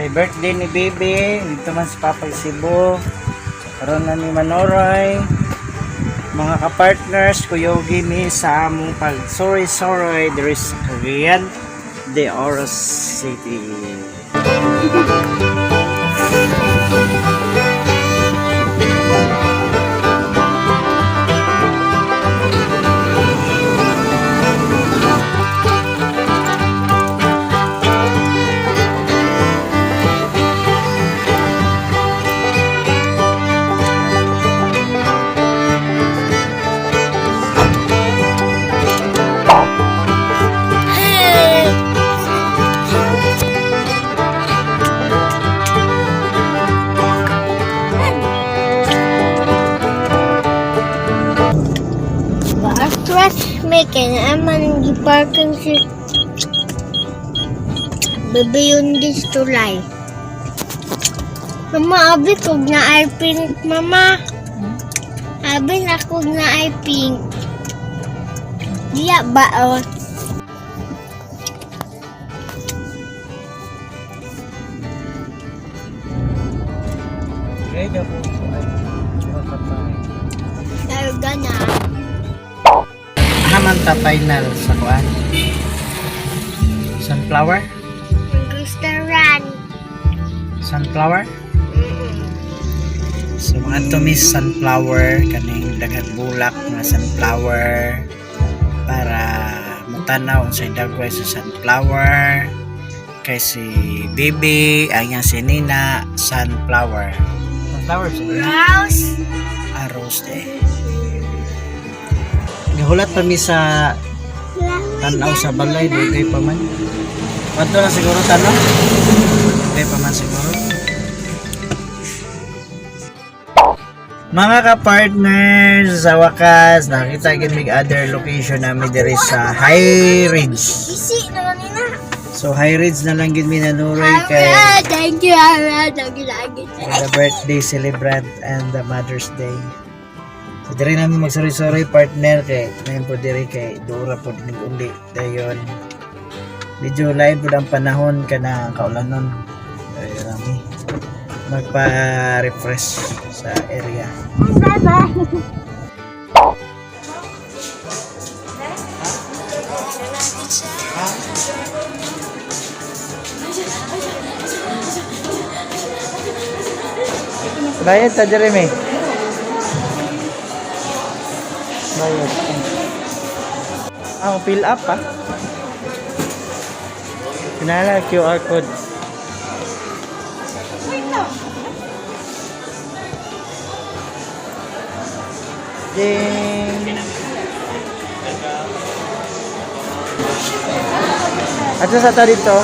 Kay birthday ni Baby, dito man sa Papay Cebu. Karoon na ni Manoroy. Mga kapartners, kuyogi mi sa among pag sorry there is Cagayan de Oro City. Making aman di parking si Baby yun this July. Mama, abi kog na ay pink, mama. Abi na kog na ay pink. Diya ba o? Ready po. Larga na. Naman ta final sa kuan. Sunflower? Restaurant. Sunflower? So mga to miss sunflower kaning daghang bulak nga sunflower para matanaw unsay dagway sa sunflower kay si Baby ang yang si Nina sunflower. Sunflower siya. House. Rose day. Nihulat pa mi sa tanaw sa balay, dugay pa man. Padto na siguro tanaw. Dugay pa man siguro. Mga ka-partners, sa wakas, nakita gid mig other location namin diri sa High Ridge. Isi naman nina. So High Ridge na lang gid mi nanuroy kay Thank you, Ara. Lagi-lagi. the birthday celebrant and the Mother's Day. So, diri namin magsuri-suri partner kay ngayon po diri kay Dora po din uli dayon medyo live po ang panahon ka na kaulanon ay rami magpa-refresh sa area. Bye-bye. Bayad ta Jeremy. Bayad. Fill up pa. Pinala QR code. Ding. At sa ta dito.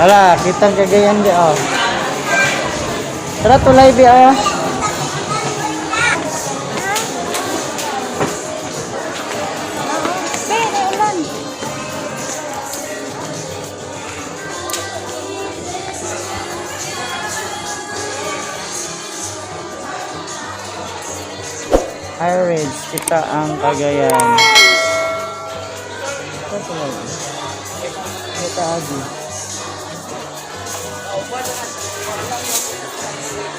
Ala, kitang Cagayan di oh. Tara tulay di oh. High Ridge, kita ang Cagayan. Kita agi.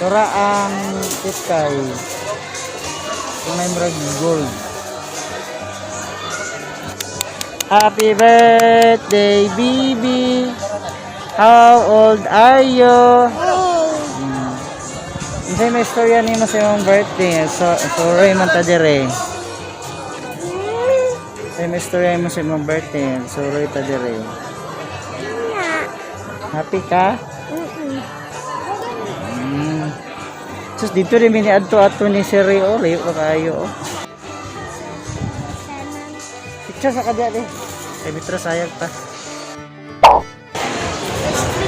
Tora ang kitay. Kung may murag gold. Happy birthday, baby. How old are you? Hindi may istorya ni mo sa iyong birthday. Sorry man ta dire. May istorya mo sa iyong birthday. Sorry ta dire. Happy ka? Sus dito rin mini adto ni si Rio. Layo ka kayo. Picture sa kadya di. Kay Mitro sayag pa.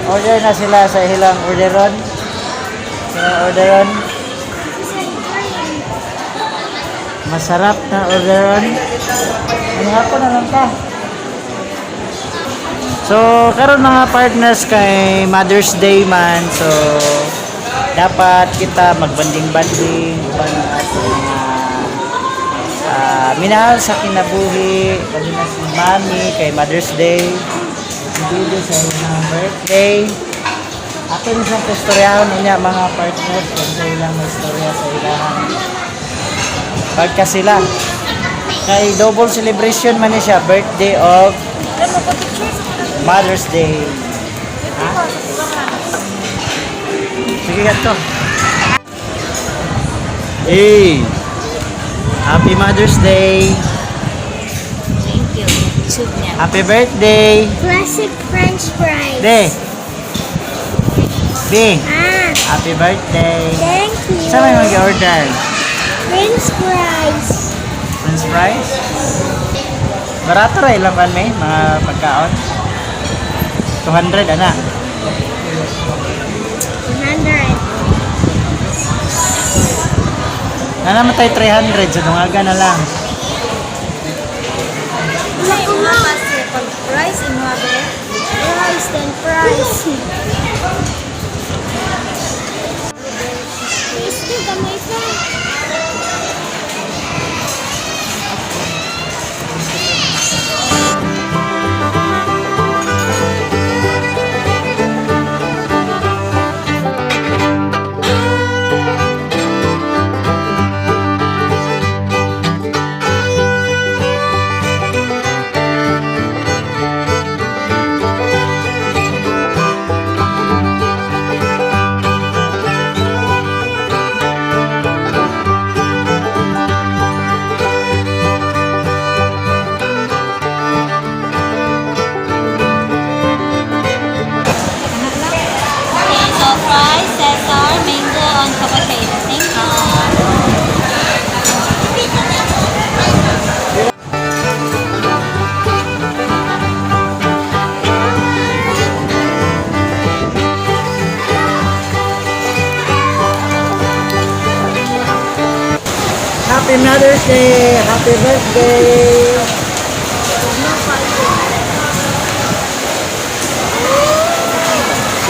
Order na sila sa ilang orderon. Orderon. Masarap na orderon. Ano hapon na lang ka? So, karon mga partners kay Mother's Day man. So, dapat kita magbanding-banding minahal sa kinabuhi, kami na si Mami kay Mother's Day. Si Bibi sa ilang birthday. Ato rin sa kustoryahan niya mga partners kung sa ilang istorya sa ilahan. Pagka sila. Kay double celebration man niya siya, birthday of Mother's Day. Ha? Sige ka to. Hey! Happy Mother's Day! Thank you. Happy birthday! Classic French fries. De! Be! Ah, Happy birthday! thank you. Saan may mag-order? French fries. French fries? Barato rin lang ba may mga pagkaon? 200 ana. 100. Nanamatay 300 sa dungaga na lang. Naku mo. Rice in water. Rice then fries. Tasty gamay pa. Fries, Cesar, mango on potato. Thank you. Happy Mother's Day! Happy birthday!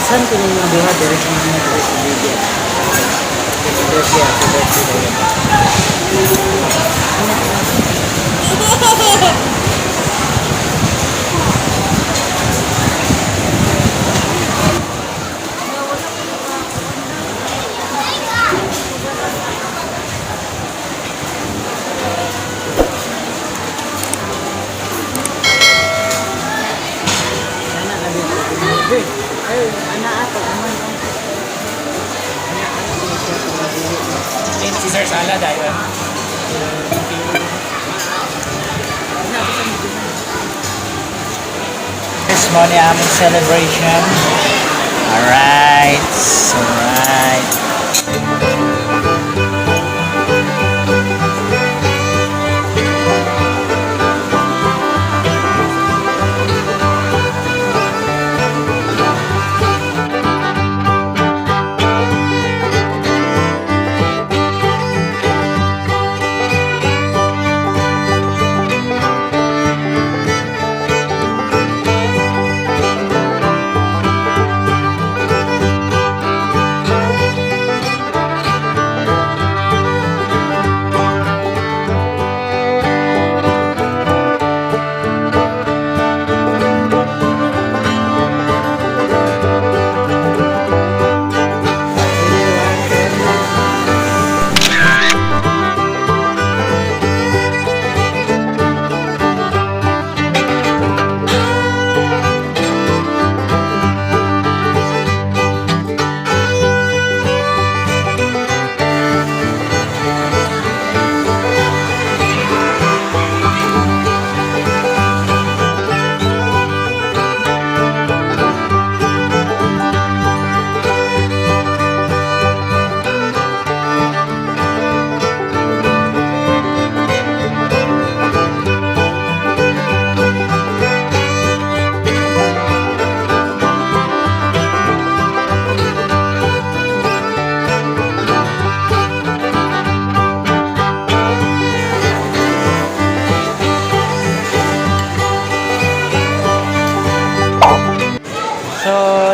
Saan ko ninyong buha? Direct na niya sa video. Happy birthday, happy birthday. Caesar salad ayun. This morning aming celebration. Alright. Alright.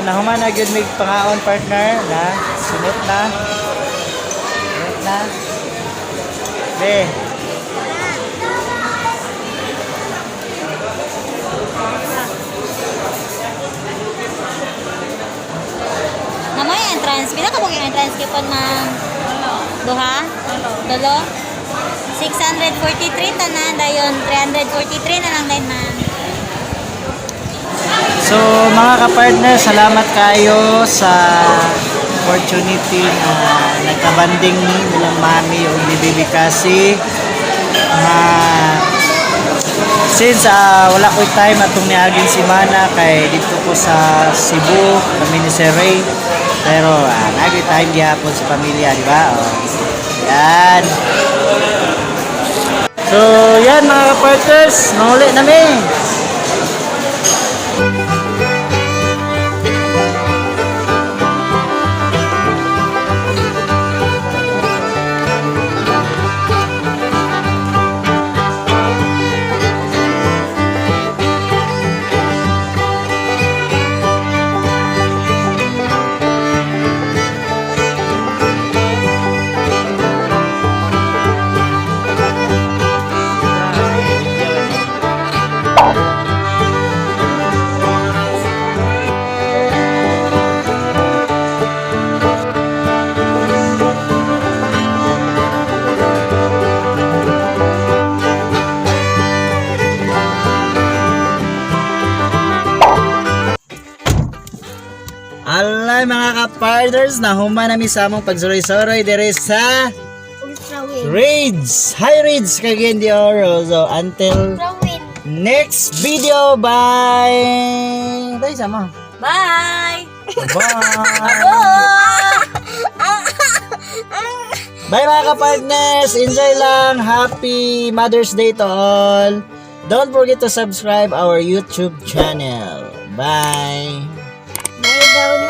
nahuman na gyud mig pangaon partner na sunod na. Sunod na. Be. pod ma'am? Duha? Tulo? 643 tanan dayon 343 na lang din ma'am. So mga kapartner, salamat kayo sa opportunity na nagkabanding ni nilang mami o ni Bibi Cassie. Since wala ko time atong niaging simana kay dito ko sa Cebu, kami ni Sir Ray. Pero nagi time gihapon sa pamilya, di ba? Oh. Yan. So, yan mga kapartners, mahuli namin. Alay mga ka-partners, nahuman namin sa among pagsuroy-suroy dire sa Ultra win. Raids. Hi Raids kagain di oro. So until Ultra win. next video, bye. Tayo sama. Bye! Bye. Bye mga ka-partners. Enjoy lang. Happy Mother's Day to all. Don't forget to subscribe our YouTube channel. Bye. Bye daw na.